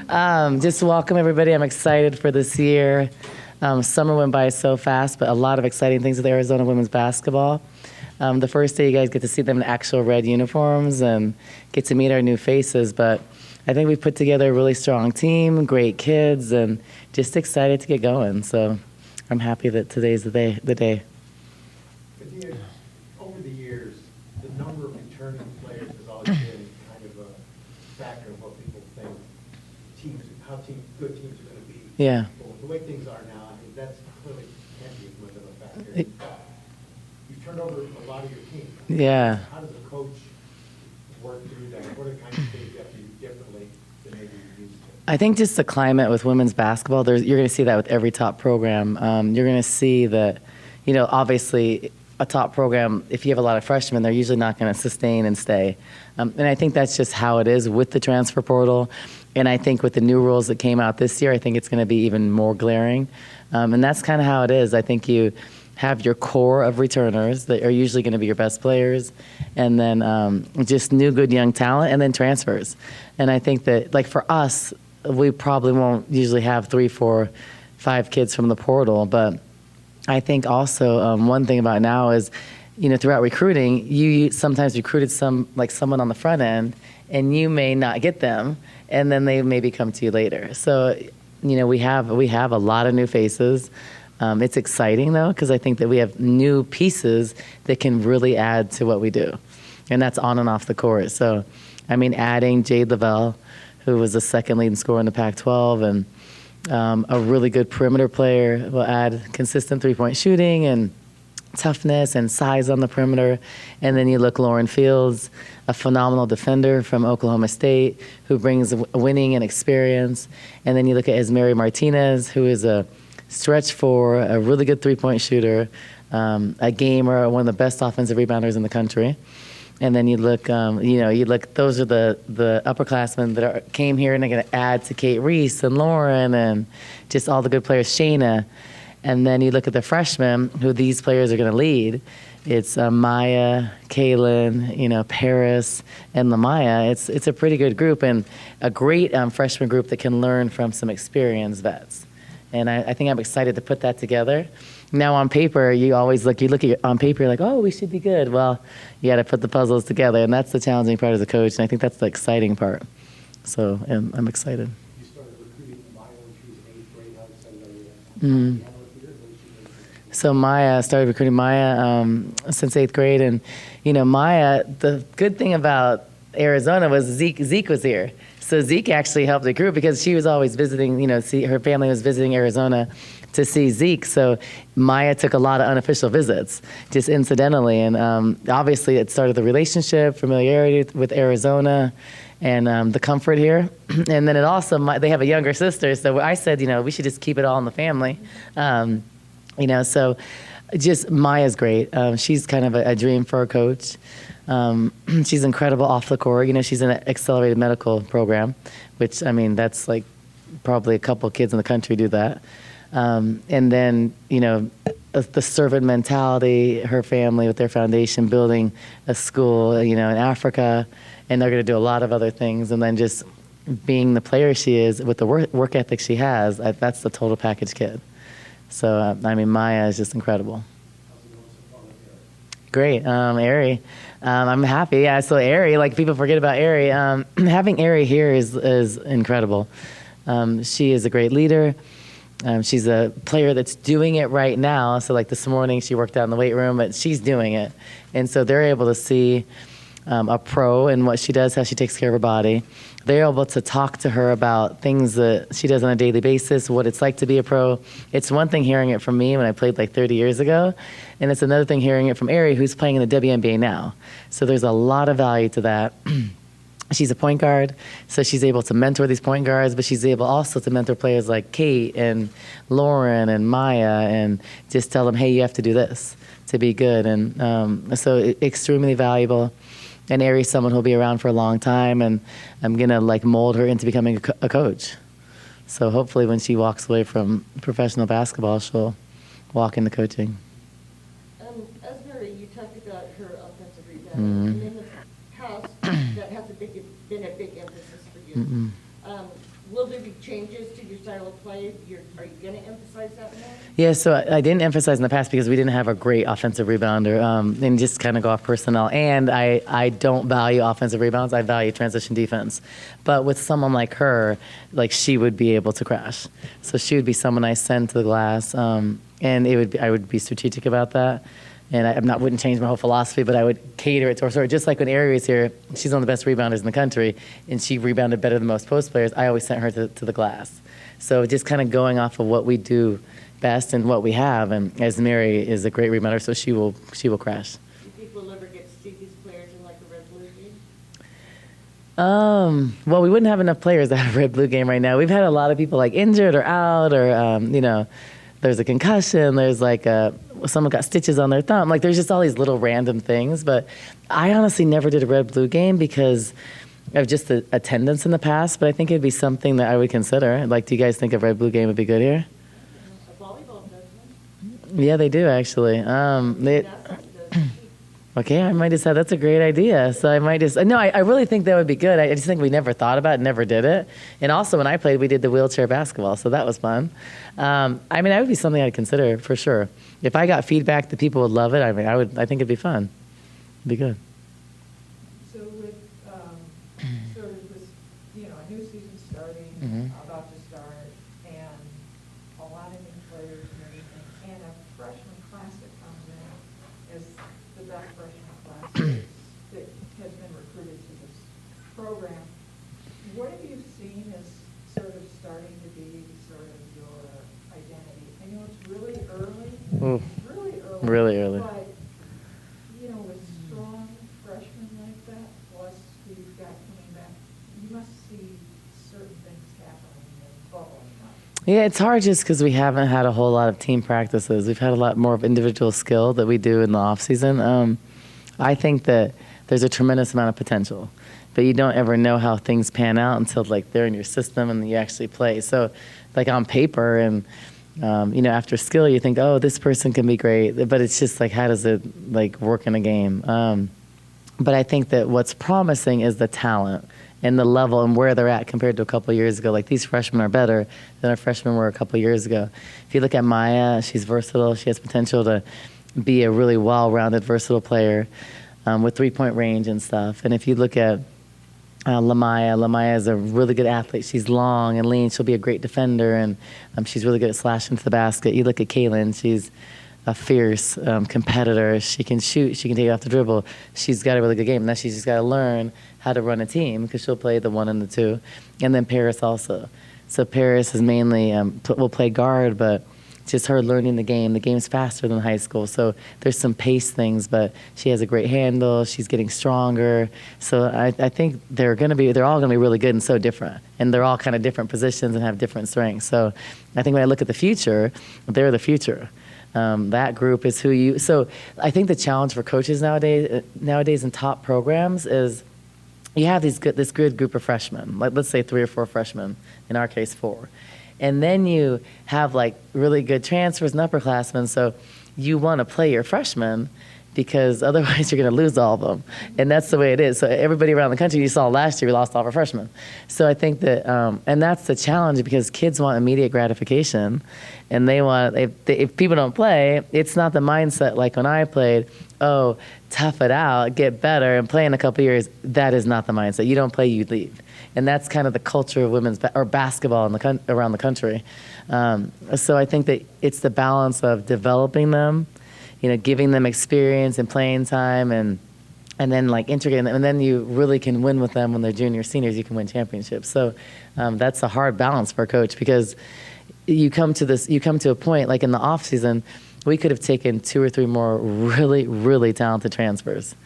Just welcome everybody. I'm excited for this year. Summer went by so fast, but a lot of exciting things with Arizona women's basketball. The first day you guys get to see them in actual red uniforms and get to meet our new faces, but I think we've put together a really strong team, great kids, and just excited to get going. So I'm happy that today's the day. Adia, over the years, the number of returning players has always been kind of a factor of what people think good teams are going to be. Yeah. But the way things are now, I mean, that's clearly can't be as much of a factor. You've turned over a lot of your team. Yeah. How does a coach work through that? What are the kinds of things you have to do differently than maybe you used to? I think just the climate with women's basketball, you're going to see that with every top program. You're going to see that, obviously a top program, if you have a lot of freshmen, they're usually not going to sustain and stay. And I think that's just how it is with the transfer portal. And I think with the new rules that came out this year, I think it's going to be even more glaring. And that's kind of how it is. I think you have your core of returners that are usually going to be your best players, and then just new, good young talent, and then transfers. And I think that, like for us, we probably won't usually have 3, 4, 5 kids from the portal, but I think also one thing about now is, throughout recruiting, you sometimes recruited someone on the front end, and you may not get them, and then they maybe come to you later. So, we have a lot of new faces. It's exciting though, because I think that we have new pieces that can really add to what we do, and that's on and off the court. So, adding Jade Lavelle, who was the second leading scorer in the Pac-12, and a really good perimeter player, will add consistent three-point shooting and toughness and size on the perimeter. And then you look Lauren Fields, a phenomenal defender from Oklahoma State, who brings winning and experience. And then you look at Esmeri Martinez, who is a stretch four, a really good three-point shooter, a gamer, one of the best offensive rebounders in the country. And then you look, those are the upperclassmen that came here, and they're going to add to Kate Reese and Lauren and just all the good players, Shayna. And then you look at the freshmen, who these players are going to lead. It's Maya, Kaylin, Paris, and Lamaya. It's a pretty good group, and a great freshman group that can learn from some experienced vets. And I think I'm excited to put that together. Now on paper, you look on paper, you're like, oh, we should be good. Well, you got to put the puzzles together, and that's the challenging part as a coach, and I think that's the exciting part. So I'm excited. You started recruiting Maya when she was in 8th grade. How excited are you? Mm-hmm. So Maya, started recruiting Maya since 8th grade, and Maya, the good thing about Arizona was Zeke was here. So Zeke actually helped the group because she was always visiting, her family was visiting Arizona to see Zeke. So Maya took a lot of unofficial visits, just incidentally. And obviously it started the relationship, familiarity with Arizona, and the comfort here. And then it also, they have a younger sister. So I said, we should just keep it all in the family. So just Maya's great. She's kind of a dream for a coach. She's incredible off the court. She's in an accelerated medical program, which, that's like probably a couple kids in the country do that. And then, the servant mentality, her family with their foundation, building a school, in Africa, and they're going to do a lot of other things. And then just being the player she is with the work ethic she has, that's the total package kid. So, Maya is just incredible. Great. Ari. I'm happy. Yeah, so Ari, people forget about Ari. Having Ari here is incredible. She is a great leader. She's a player that's doing it right now. So this morning she worked out in the weight room, but she's doing it. And so they're able to see a pro and what she does, how she takes care of her body. They're able to talk to her about things that she does on a daily basis, what it's like to be a pro. It's one thing hearing it from me when I played 30 years ago, and it's another thing hearing it from Ari, who's playing in the WNBA now. So there's a lot of value to that. She's a point guard, so she's able to mentor these point guards, but she's able also to mentor players like Kate and Lauren and Maya, and just tell them, hey, you have to do this to be good. And so extremely valuable. And Ari's someone who'll be around for a long time, and I'm going to mold her into becoming a coach. So hopefully when she walks away from professional basketball, she'll walk into coaching. Esmeri, you talked about her offensive rebound. Mm-hmm. And in the past, that has been a big emphasis for you. Mm-hmm. will there be changes to your style of play? Are you going to emphasize that more? Yeah, so I didn't emphasize in the past because we didn't have a great offensive rebounder, and just kind of go off personnel. And I don't value offensive rebounds. I value transition defense. But with someone like her, like she would be able to crash. So she would be someone I send to the glass, and I would be strategic about that. And I wouldn't change my whole philosophy, but I would cater it to her. So just like when Ari was here, she's one of the best rebounders in the country, and she rebounded better than most post players. I always sent her to the glass. So just kind of going off of what we do best and what we have. And as Mary is a great rebounder, so she will crash. Do you think we'll ever get to see these players in like a red-blue game? Well, we wouldn't have enough players to have a red-blue game right now. We've had a lot of people like injured or out, or there's a concussion. There's like someone got stitches on their thumb. Like there's just all these little random things. But I honestly never did a red-blue game because of just the attendance in the past. But I think it'd be something that I would consider. Like, do you guys think a red-blue game would be good here? A volleyball does one. Yeah, they do actually. Okay, I might decide that's a great idea. So I might just, no, I really think that would be good. I just think we never thought about it, never did it. And also when I played, we did the wheelchair basketball, so that was fun. That would be something I'd consider for sure. If I got feedback that people would love it, I think it'd be fun. It'd be good. So with sort of this, a new season starting, about to start, and a lot of new players and everything, and a freshman class that comes in as the best freshman class that has been recruited to this program, what have you seen as sort of starting to be sort of your identity? I know it's really early. Ooh. Really early. Really early. But, with strong freshmen like that, plus who you've got coming back, you must see certain things happening and bubbling up. Yeah, it's hard just because we haven't had a whole lot of team practices. We've had a lot more of individual skill that we do in the off season. I think that there's a tremendous amount of potential, but you don't ever know how things pan out until like they're in your system and you actually play. So, like on paper and after skill, you think, oh, this person can be great, but it's just like, how does it like work in a game? But I think that what's promising is the talent and the level and where they're at compared to a couple of years ago. Like these freshmen are better than our freshmen were a couple of years ago. If you look at Maya, she's versatile. She has potential to be a really well-rounded, versatile player with three-point range and stuff. And if you look at Lamaya is a really good athlete. She's long and lean. She'll be a great defender, and she's really good at slashing to the basket. You look at Kaylin, she's a fierce competitor. She can shoot. She can take it off the dribble. She's got a really good game. Now she's just got to learn how to run a team because she'll play the 1 and the 2. And then Paris also. So Paris is mainly will play guard, but just her learning the game. The game's faster than high school, so there's some pace things, but she has a great handle. She's getting stronger. So I think they're all going to be really good and so different. And they're all kind of different positions and have different strengths. So I think when I look at the future, they're the future. That group is who you. So I think the challenge for coaches nowadays in top programs is you have this good group of freshmen, like let's say 3 or 4 freshmen, in our case 4. And then you have like really good transfers and upperclassmen, so you want to play your freshmen because otherwise you're going to lose all of them. And that's the way it is. So everybody around the country, you saw last year, we lost all of our freshmen. So I think that, and that's the challenge because kids want immediate gratification. And they want, if people don't play, it's not the mindset like when I played, oh, tough it out, get better, and play in a couple years. That is not the mindset. You don't play, you leave. And that's kind of the culture of women's or basketball around the country. So I think that it's the balance of developing them, giving them experience and playing time, and then like integrating them, and then you really can win with them when they're junior, seniors. You can win championships. So that's a hard balance for a coach because you come to a point like in the off season, we could have taken 2 or 3 more really, really talented transfers,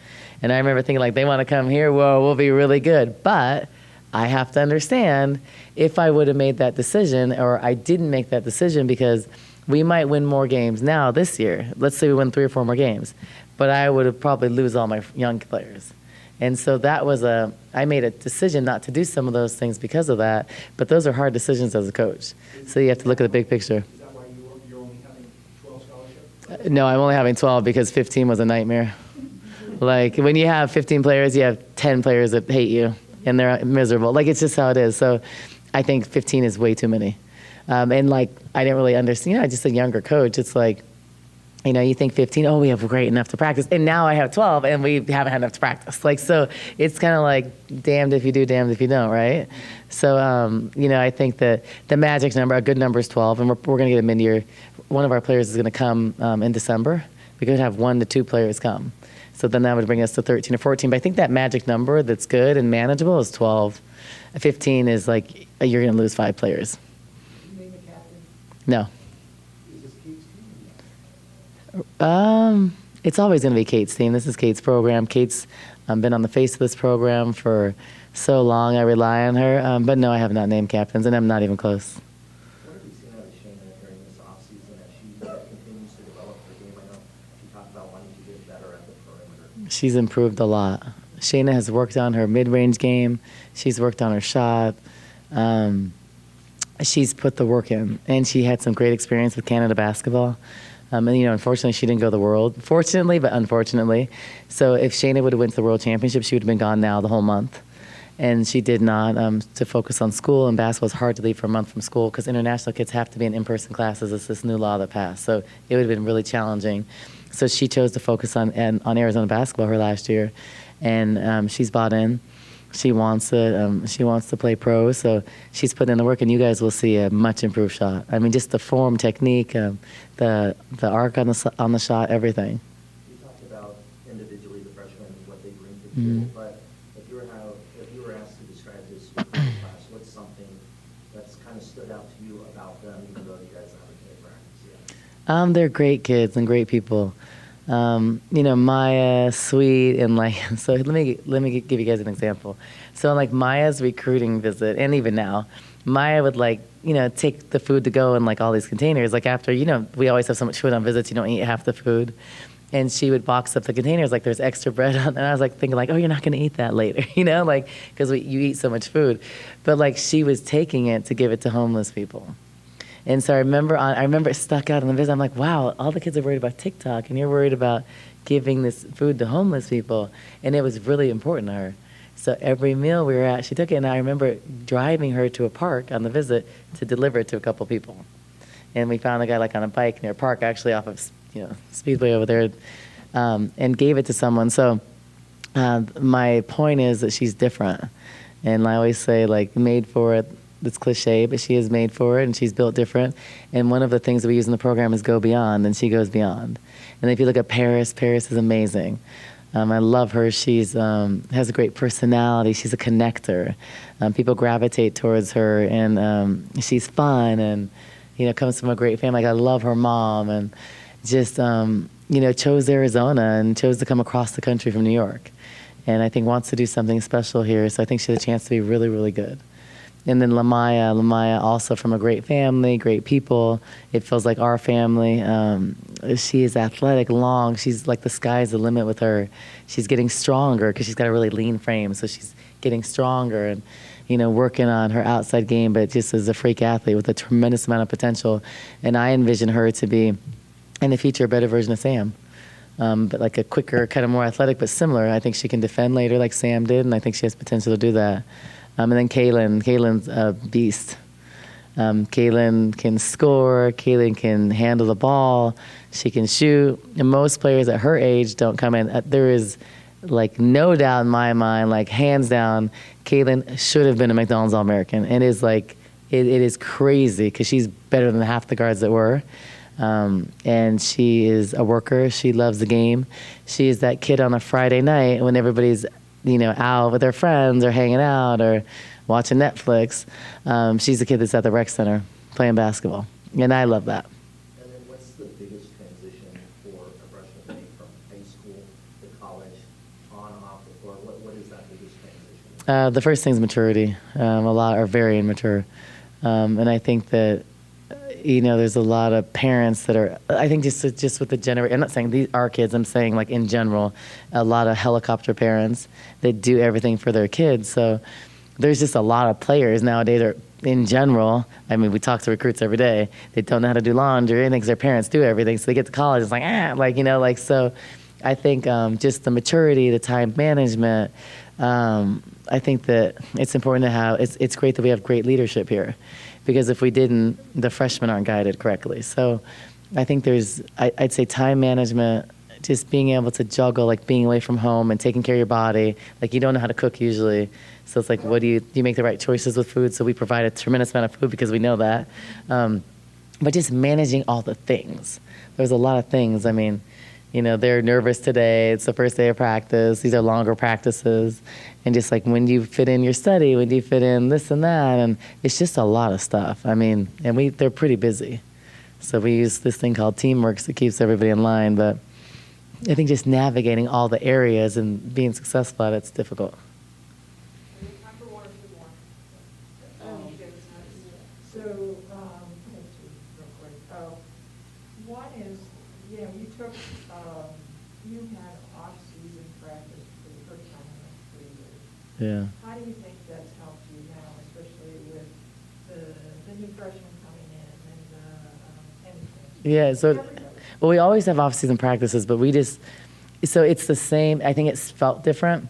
and I remember thinking like they want to come here. Whoa, we'll be really good, but I have to understand if I would have made that decision or I didn't make that decision because we might win more games now this year. Let's say we win 3 or 4 more games, but I would have probably lose all my young players. And so I made a decision not to do some of those things because of that, but those are hard decisions as a coach. So you have to look at the big picture. Is that why you're only having 12 scholarships? No, I'm only having 12 because 15 was a nightmare. Like when you have 15 players, you have 10 players that hate you. And they're miserable. Like, it's just how it is. So I think 15 is way too many. And like, I didn't really understand, just a younger coach. It's like, you think 15, oh, we have great enough to practice. And now I have 12 and we haven't had enough to practice. Like, so it's kind of like damned if you do, damned if you don't, right? So, I think that the magic number, a good number is 12, and we're going to get a mid-year. One of our players is going to come in December. We're going to have 1 to 2 players come. So then that would bring us to 13 or 14. But I think that magic number that's good and manageable is 12. 15 is like, you're going to lose 5 players. You name the captain? No. Is this Kate's team? It's always going to be Kate's team. This is Kate's program. Kate's been on the face of this program for so long. I rely on her. But no, I have not named captains, and I'm not even close. What have you seen out of Shayna during this offseason as she continues to develop her game? I know she talked about wanting to get better at the perimeter. She's improved a lot. Shayna has worked on her mid-range game. She's worked on her shot. She's put the work in, and she had some great experience with Canada basketball. And, unfortunately, she didn't go to the World. Fortunately, but unfortunately. So if Shayna would have went to the World Championship, she would have been gone now the whole month. And she did not, to focus on school. And basketball is hard to leave for a month from school because international kids have to be in-person classes. It's this new law that passed. So it would have been really challenging. So she chose to focus on Arizona basketball her last year. And she's bought in. She wants to play pro, so she's putting in the work, and you guys will see a much improved shot. I mean, just the form, technique, the arc on the shot, everything. You talked about individually the freshmen and what they bring to the table, but if you were asked to describe this recruiting class, what's something that's kind of stood out to you about them, even though you guys haven't been in practice yet? They're great kids and great people. Maya, sweet, and like, so let me give you guys an example. So like Maya's recruiting visit, and even now, Maya would take the food to go in like all these containers. Like after, we always have so much food on visits, you don't eat half the food. And she would box up the containers like there's extra bread on, and I was like thinking like, oh, you're not going to eat that later, because you eat so much food. But like she was taking it to give it to homeless people. And so I remember it stuck out in the visit. I'm like, wow, all the kids are worried about TikTok, and you're worried about giving this food to homeless people. And it was really important to her. So every meal we were at, she took it, and I remember driving her to a park on the visit to deliver it to a couple people. And we found a guy like on a bike near a park, actually off of Speedway over there, and gave it to someone. So my point is that she's different. And I always say, like, made for it. It's cliche, but she is made for it, and she's built different. And one of the things that we use in the program is go beyond, and she goes beyond. And if you look at Paris is amazing. I love her. She's has a great personality. She's a connector. People gravitate towards her, and she's fun, and comes from a great family. Like, I love her mom, and just chose Arizona and chose to come across the country from New York, and I think wants to do something special here. So I think she has a chance to be really, really good. And then Lamaya also from a great family, great people. It feels like our family. She is athletic, long. She's like the sky's the limit with her. She's getting stronger because she's got a really lean frame. So she's getting stronger and, working on her outside game, but just as a freak athlete with a tremendous amount of potential. And I envision her to be, in the future, a better version of Sam. But like a quicker, kind of more athletic, but similar. I think she can defend later like Sam did, and I think she has potential to do that. And then Kaylin's a beast. Kaylin can score. Kaylin can handle the ball. She can shoot. And most players at her age don't come in. There is like no doubt in my mind, like hands down, Kaylin should have been a McDonald's All-American. And it is crazy because she's better than half the guards that were. And she is a worker. She loves the game. She is that kid on a Friday night when everybody's out with their friends or hanging out or watching Netflix. She's the kid that's at the rec center playing basketball. And I love that. And then what's the biggest transition for a freshman to make from high school to college, on and off the floor? What is that biggest transition? The first thing is maturity. A lot are very immature. And I think that, there's a lot of parents that are, I think just with the generation, I'm not saying these are kids, I'm saying like in general, a lot of helicopter parents that do everything for their kids. So there's just a lot of players nowadays are in general. I mean, we talk to recruits every day. They don't know how to do laundry or anything because their parents do everything. So they get to college, it's like, so I think just the maturity, the time management, I think that it's important to have, it's great that we have great leadership here, because if we didn't, the freshmen aren't guided correctly. So I think there's, I'd say time management, just being able to juggle, like being away from home and taking care of your body. Like you don't know how to cook usually. So it's like, what do you make the right choices with food? So we provide a tremendous amount of food because we know that. But just managing all the things. There's a lot of things. I mean, you know, they're nervous today. It's the first day of practice. These are longer practices. And just like when do you fit in your study? When do you fit in this and that? And it's just a lot of stuff. I mean, and they're pretty busy. So we use this thing called Teamworks that keeps everybody in line. But I think just navigating all the areas and being successful at it's difficult. Time for one or two more. So, I have two real quick. One is, you know, you had off-season practice for the first time in 3 years. Yeah. How do you think that's helped you now, especially with the new freshmen coming in and Yeah, so, everybody? well, we always have off-season practices, but so it's the same, I think it's felt different.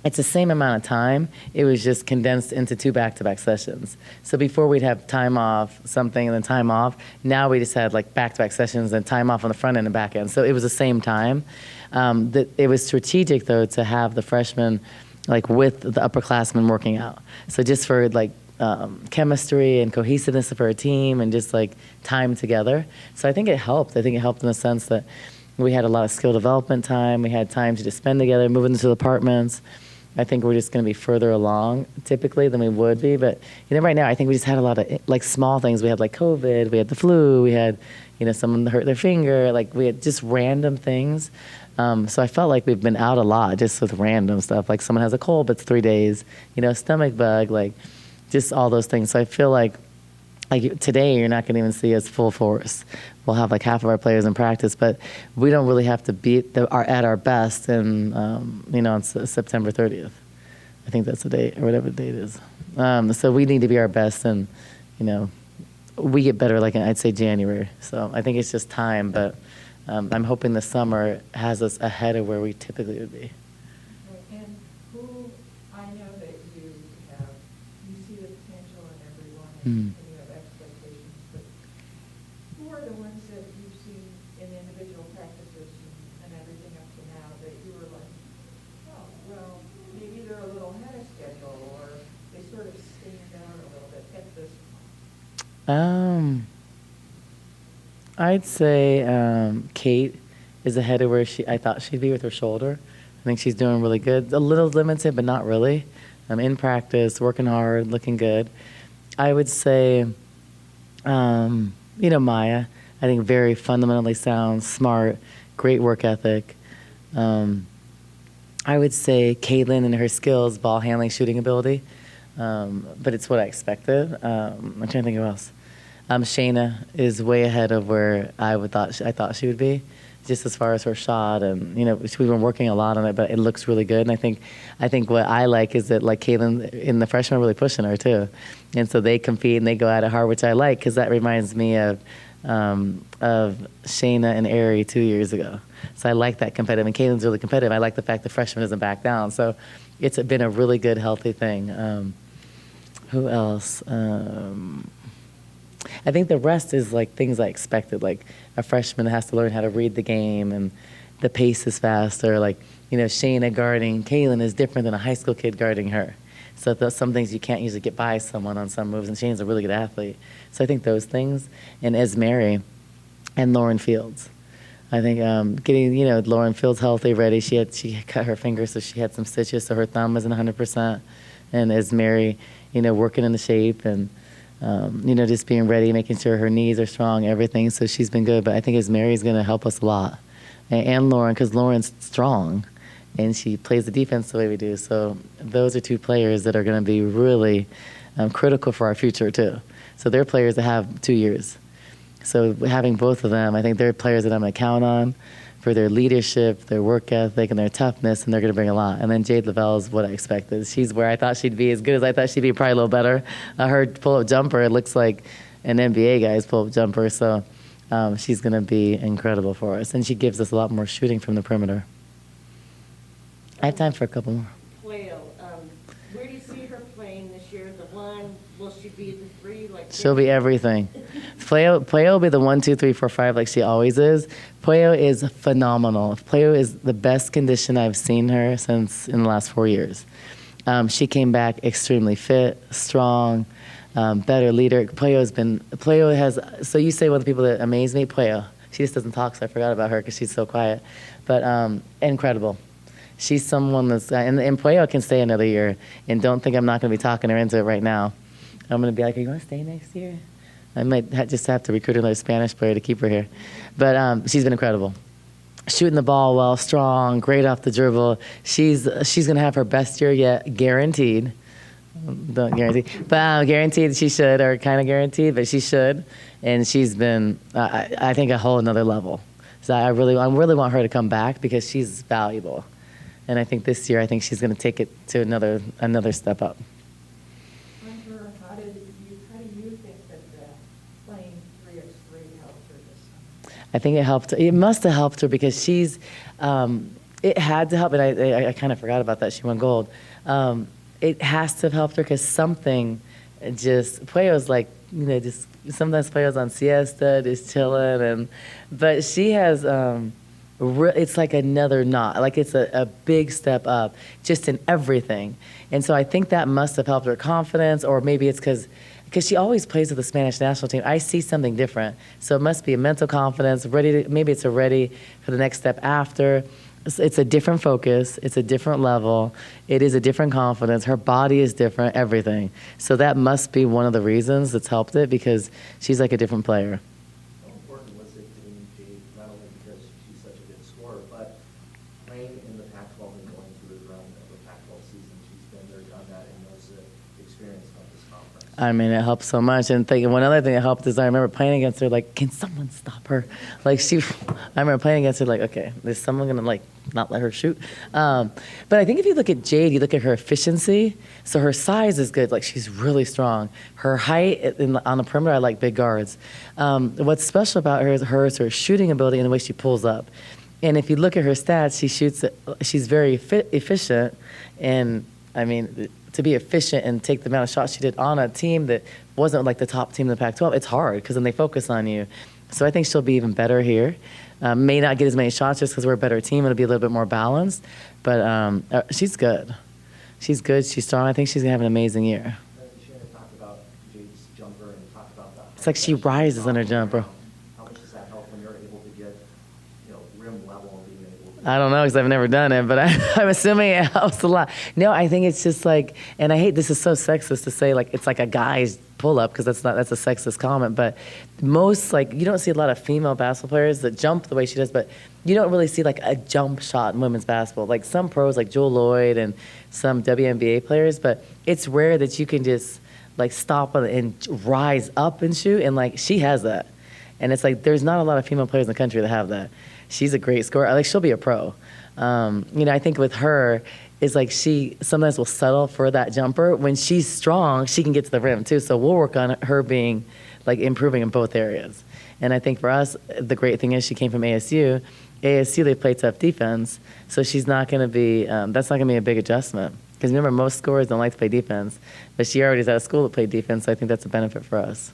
It's the same amount of time. It was just condensed into 2 back-to-back sessions. So before we'd have time off, something, and then time off. Now we just had like back-to-back sessions and time off on the front end and back end. So it was the same time. It was strategic, though, to have the freshmen like with the upperclassmen working out. So just for like chemistry and cohesiveness of our team and just like time together. So I think it helped. I think it helped in the sense that we had a lot of skill development time. We had time to just spend together, move into the apartments. I think we're just going to be further along typically than we would be. But, you know, right now I think we just had a lot of like small things. We had like COVID, we had the flu, we had, you know, someone hurt their finger. Like we had just random things. So I felt like we've been out a lot just with random stuff. Like someone has a cold, but it's 3 days, you know, stomach bug, like just all those things. So I feel like today you're not going to even see us full force. We'll have like half of our players in practice, but we don't really have to be at our best in, you know, on September 30th. I think that's the date, or whatever the date is. So we need to be our best, and, you know, we get better like in, I'd say, January. So I think it's just time, but I'm hoping the summer has us ahead of where we typically would be. And who, I know that you see the potential in everyone and you have expectations, but who are the ones that you've seen in individual practices and everything up to now that you were like, oh, well, maybe they're a little ahead of schedule, or they sort of stand out a little bit at this point? I'd say Kate is ahead of where I thought she'd be with her shoulder. I think she's doing really good. A little limited, but not really. In practice, working hard, looking good. I would say, you know, Maya. I think very fundamentally sound, smart, great work ethic. I would say Caitlin and her skills, ball handling, shooting ability. But it's what I expected. I'm trying to think of who else. Shayna is way ahead of where I thought she would be, just as far as her shot, and you know we've been working a lot on it, but it looks really good. And I think what I like is that like Caitlin and the freshmen are really pushing her too, and so they compete and they go at it hard, which I like because that reminds me of Shayna and Ari 2 years ago. So I like that competitive, and Caitlin's really competitive. I like the fact the freshman doesn't back down. So it's been a really good, healthy thing. Who else? I think the rest is like things I expected. Like a freshman has to learn how to read the game, and the pace is faster. Like, you know, Shayna guarding Kaylin is different than a high school kid guarding her. So some things you can't usually get by someone on some moves, and Shayna's a really good athlete. So I think those things, and Esmeri and Lauren Fields. I think getting, you know, Lauren Fields healthy, ready. She cut her finger, so she had some stitches, so her thumb isn't 100%. And Esmeri, you know, working in the shape and, you know, just being ready, making sure her knees are strong, everything. So she's been good. But I think Esmeri's going to help us a lot. And Lauren, because Lauren's strong, and she plays the defense the way we do. So those are two players that are going to be really critical for our future, too. So they're players that have 2 years. So having both of them, I think they're players that I'm going to count on for their leadership, their work ethic, and their toughness, and they're going to bring a lot. And then Jade Lavelle is what I expected. She's where I thought she'd be, as good as I thought she'd be, probably a little better. Her pull-up jumper, it looks like an NBA guy's pull-up jumper. So she's going to be incredible for us. And she gives us a lot more shooting from the perimeter. I have time for a couple more. Quail, be the three, like. She'll be everything. Pueo will be the 1, 2, 3, 4, 5 like she always is. Pueo is phenomenal. Pueo is the best condition I've seen her since in the last 4 years. She came back extremely fit, strong, better leader. Pueo has, so you say one of the people that amaze me, Pueo. She just doesn't talk, so I forgot about her because she's so quiet. But incredible. She's someone that's, and Pueo can stay another year, and don't think I'm not going to be talking her into it right now. I'm going to be like, are you going to stay next year? I might just have to recruit another Spanish player to keep her here. But she's been incredible. Shooting the ball well, strong, great off the dribble. She's going to have her best year yet, guaranteed. Don't guarantee, but guaranteed she should, or kind of guaranteed, but she should. And she's been, I think, a whole another level. So I really want her to come back because she's valuable. And I think this year, I think she's going to take it to another step up. How do you think that playing 3x3 helped her this summer? I think it helped. It must have helped her because she's. It had to help, and I kind of forgot about that. She won gold. It has to have helped her because something just Pueo's like just sometimes Pueo's on siesta, just chilling, but she has. It's like another knot, like it's a big step up just in everything. And so I think that must have helped her confidence, or maybe it's because she always plays with the Spanish national team. I see something different. So it must be a mental confidence, maybe it's a ready for the next step after. It's a different focus. It's a different level. It is a different confidence. Her body is different, everything. So that must be one of the reasons that's helped it because she's like a different player. How important was it to Jade, not only because she's such a good scorer, but playing in the Pac-12 and going through the run of the Pac-12 season? She's been there, done that, and knows the experience of this conference. I mean, it helped so much. And one other thing that helped is I remember playing against her, like, can someone stop her? Like, I remember playing against her, like, okay, is someone going to, like, not let her shoot? But I think if you look at Jade, you look at her efficiency. So her size is good. Like, she's really strong. Her height on the perimeter, I like big guards. What's special about her is her shooting ability and the way she pulls up. And if you look at her stats, she's very efficient. And, I mean, to be efficient and take the amount of shots she did on a team that wasn't like the top team in the Pac-12, it's hard because then they focus on you. So I think she'll be even better here. May not get as many shots just because we're a better team. It'll be a little bit more balanced. But she's good. She's good. She's strong. I think she's going to have an amazing year. Shannon talked about Jade's jumper and talked about that. It's like she rises on her jumper. How much does that help when you're able to get, rim level and being able to... I don't know because I've never done it, but I'm assuming it helps a lot. No, I think it's just like, and I hate this is so sexist to say like it's like a guy's pull-up because that's a sexist comment, but most like you don't see a lot of female basketball players that jump the way she does, but you don't really see like a jump shot in women's basketball. Like some pros like Joel Lloyd and some WNBA players, but it's rare that you can just like stop and rise up and shoot, and like she has that. And it's like there's not a lot of female players in the country that have that. She's a great scorer. Like she'll be a pro. I think with her, is like she sometimes will settle for that jumper. When she's strong, she can get to the rim too. So we'll work on her being like improving in both areas. And I think for us, the great thing is she came from ASU. ASU, they play tough defense. So she's not going to be, that's not going to be a big adjustment. Because remember, most scorers don't like to play defense. But she already is out of school to play defense, so I think that's a benefit for us.